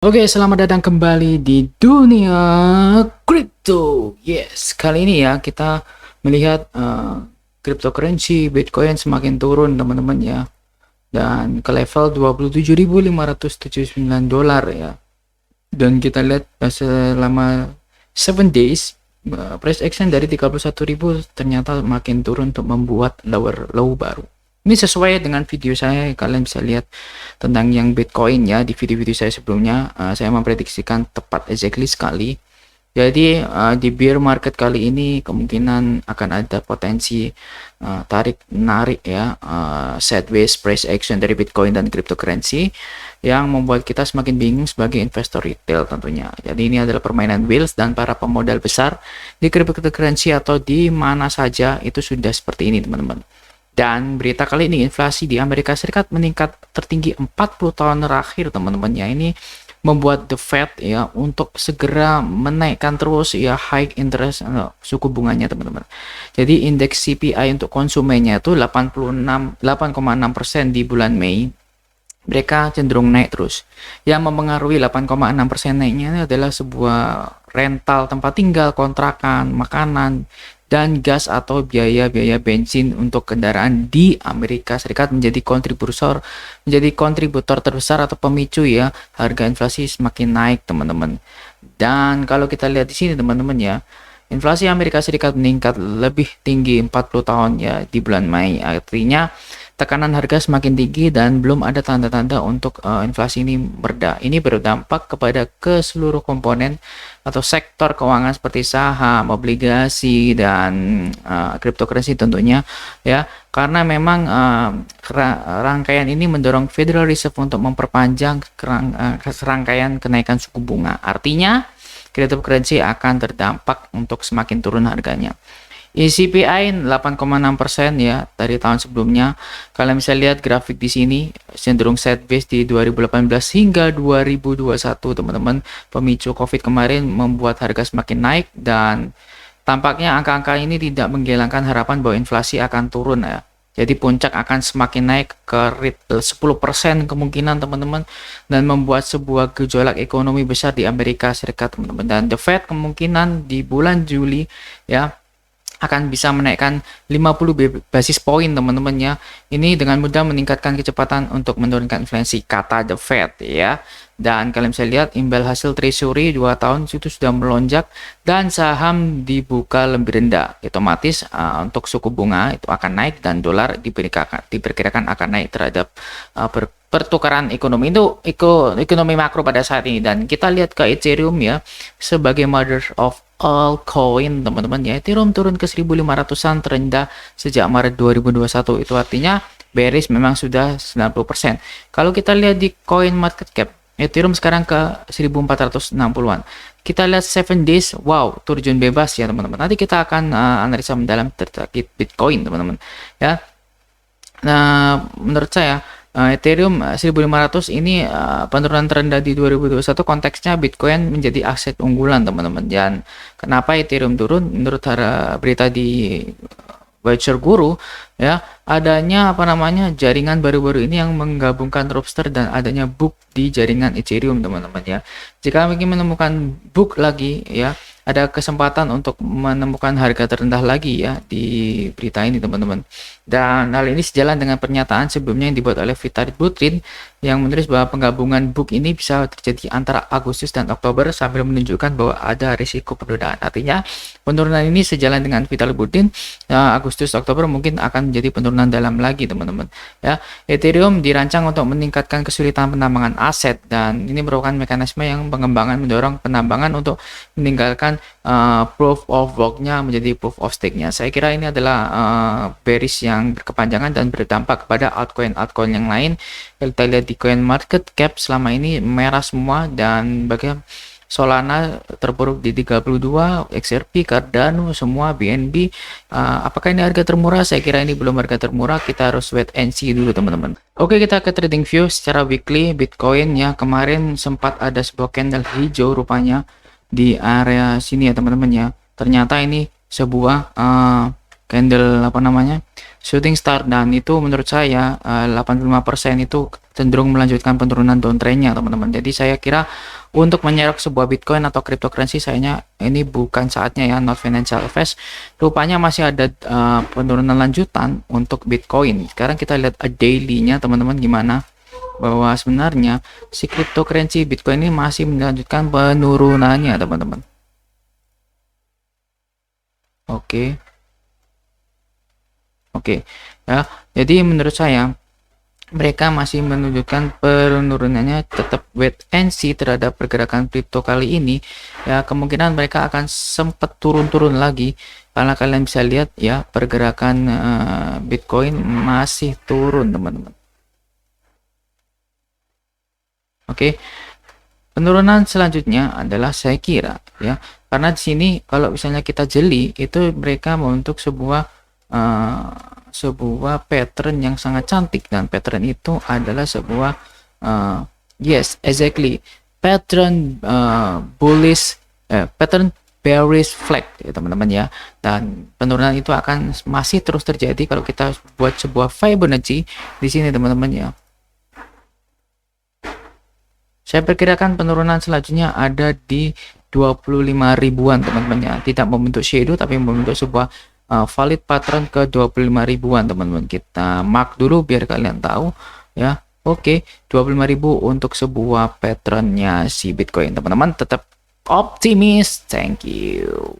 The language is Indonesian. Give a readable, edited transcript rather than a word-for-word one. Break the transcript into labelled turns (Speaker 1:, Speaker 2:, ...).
Speaker 1: Oke, selamat datang kembali di dunia kripto. Yes, kali ini ya kita melihat cryptocurrency Bitcoin semakin turun teman-teman ya. Dan ke level 27.579 dolar ya. Dan kita lihat selama 7 days price action dari 31.000 ternyata makin turun untuk membuat lower low baru. Ini sesuai dengan video saya, kalian bisa lihat tentang yang Bitcoin ya di video-video saya sebelumnya. Saya memprediksikan tepat exactly sekali. Jadi di bear market kali ini kemungkinan akan ada potensi tarik menarik ya, sideways price action dari Bitcoin dan cryptocurrency yang membuat kita semakin bingung sebagai investor retail tentunya. Jadi ini adalah permainan wheels dan para pemodal besar di cryptocurrency atau di mana saja itu sudah seperti ini teman-teman. Dan berita kali ini, inflasi di Amerika Serikat meningkat tertinggi 40 tahun terakhir teman-teman ya. Ini membuat the Fed ya untuk segera menaikkan terus ya high interest suku bunganya teman-teman. Jadi indeks CPI untuk konsumennya itu 8,6% di bulan Mei. Mereka cenderung naik terus. Yang mempengaruhi 8,6% naiknya adalah sebuah rental tempat tinggal, kontrakan, makanan, dan gas atau biaya-biaya bensin untuk kendaraan di Amerika Serikat menjadi kontributor terbesar atau pemicu ya harga inflasi semakin naik teman-teman. Dan kalau kita lihat di sini teman-teman ya, inflasi Amerika Serikat meningkat lebih tinggi 40 tahun ya di bulan Mei. Artinya tekanan harga semakin tinggi dan belum ada tanda-tanda untuk inflasi ini mereda. Ini berdampak kepada ke seluruh komponen atau sektor keuangan seperti saham, obligasi, dan cryptocurrency tentunya ya. Karena memang rangkaian ini mendorong Federal Reserve untuk memperpanjang serangkaian kenaikan suku bunga. Artinya cryptocurrency akan terdampak untuk semakin turun harganya. CPI 8,6% ya dari tahun sebelumnya. Kalian bisa lihat grafik di sini cenderung sideways di 2018 hingga 2021 teman-teman. Pemicu Covid kemarin membuat harga semakin naik dan tampaknya angka-angka ini tidak menghilangkan harapan bahwa inflasi akan turun ya. Jadi puncak akan semakin naik ke rate 10% kemungkinan teman-teman, dan membuat sebuah gejolak ekonomi besar di Amerika Serikat teman-teman. Dan The Fed kemungkinan di bulan Juli ya akan bisa menaikkan 50 basis point teman-teman ya. Ini dengan mudah meningkatkan kecepatan untuk menurunkan inflasi, kata The Fed ya. Dan kalian bisa lihat imbal hasil treasury 2 tahun itu sudah melonjak dan saham dibuka lebih rendah. Otomatis untuk suku bunga itu akan naik dan dolar diperkirakan akan naik terhadap pertukaran ekonomi itu ekonomi makro pada saat ini. Dan kita lihat ke Ethereum ya sebagai mother of all coin teman-teman ya. Ethereum turun ke 1500-an terendah sejak Maret 2021. Itu artinya bearish memang sudah 90%. Kalau kita lihat di coin market cap, Ethereum sekarang ke 1460-an. Kita lihat 7 days, wow, terjun bebas ya teman-teman. Nanti kita akan analisa mendalam terkait Bitcoin teman-teman ya. Nah, menurut saya Ethereum 1500 ini penurunan terendah di 2021, konteksnya Bitcoin menjadi aset unggulan teman-teman. Dan kenapa Ethereum turun? Menurut berita di Voucher Guru ya, adanya jaringan baru-baru ini yang menggabungkan Ropster dan adanya book di jaringan Ethereum teman-teman ya. Jika ingin menemukan book lagi ya, ada kesempatan untuk menemukan harga terendah lagi ya di berita ini teman-teman. Dan hal ini sejalan dengan pernyataan sebelumnya yang dibuat oleh Vitalik Buterin yang menulis bahwa penggabungan book ini bisa terjadi antara Agustus dan Oktober sambil menunjukkan bahwa ada risiko penundaan. Artinya penurunan ini sejalan dengan Vitalik Buterin, Agustus Oktober mungkin akan menjadi penurunan dalam lagi teman-teman ya. Ethereum dirancang untuk meningkatkan kesulitan penambangan aset, dan ini merupakan mekanisme yang pengembangan mendorong penambangan untuk meninggalkan proof of work-nya menjadi proof of stake-nya. Saya kira ini adalah bearish yang berkepanjangan dan berdampak kepada altcoin yang lain. Kita lihat di coin market cap selama ini merah semua, dan bagaimana Solana terpuruk di 32, XRP, Cardano, semua BNB. Apakah ini harga termurah? Saya kira ini belum harga termurah. Kita harus wait and see dulu teman-teman. Oke, kita ke trading view secara weekly. Bitcoin ya kemarin sempat ada sebuah candle hijau rupanya di area sini ya teman-teman ya. Ternyata ini sebuah candle shooting star, dan itu menurut saya 85% itu cenderung melanjutkan penurunan downtrendnya teman-teman. Jadi saya kira untuk menyerap sebuah Bitcoin atau cryptocurrency, sayanya ini bukan saatnya ya, not financial advice. Rupanya masih ada penurunan lanjutan untuk Bitcoin. Sekarang kita lihat daily-nya teman-teman gimana, bahwa sebenarnya si cryptocurrency Bitcoin ini masih melanjutkan penurunannya teman-teman. Oke. Oke. Ya, jadi menurut saya mereka masih menunjukkan penurunannya, tetap wait and see terhadap pergerakan kripto kali ini. Ya, kemungkinan mereka akan sempat turun-turun lagi, karena kalian bisa lihat ya, pergerakan Bitcoin masih turun teman-teman. Oke. Penurunan selanjutnya adalah saya kira ya, karena di sini kalau misalnya kita jeli, itu mereka membentuk sebuah pattern yang sangat cantik, dan pattern itu adalah sebuah yes exactly pattern pattern bearish flag ya teman-teman ya. Dan penurunan itu akan masih terus terjadi kalau kita buat sebuah Fibonacci di sini teman-teman ya. Saya perkirakan penurunan selanjutnya ada di 25 ribuan teman-teman ya. Tidak membentuk shadow tapi membentuk sebuah valid pattern ke 25 ribuan teman-teman. Kita mark dulu biar kalian tahu ya. Oke, 25.000 untuk sebuah patternnya si Bitcoin teman-teman. Tetap optimis. Thank you.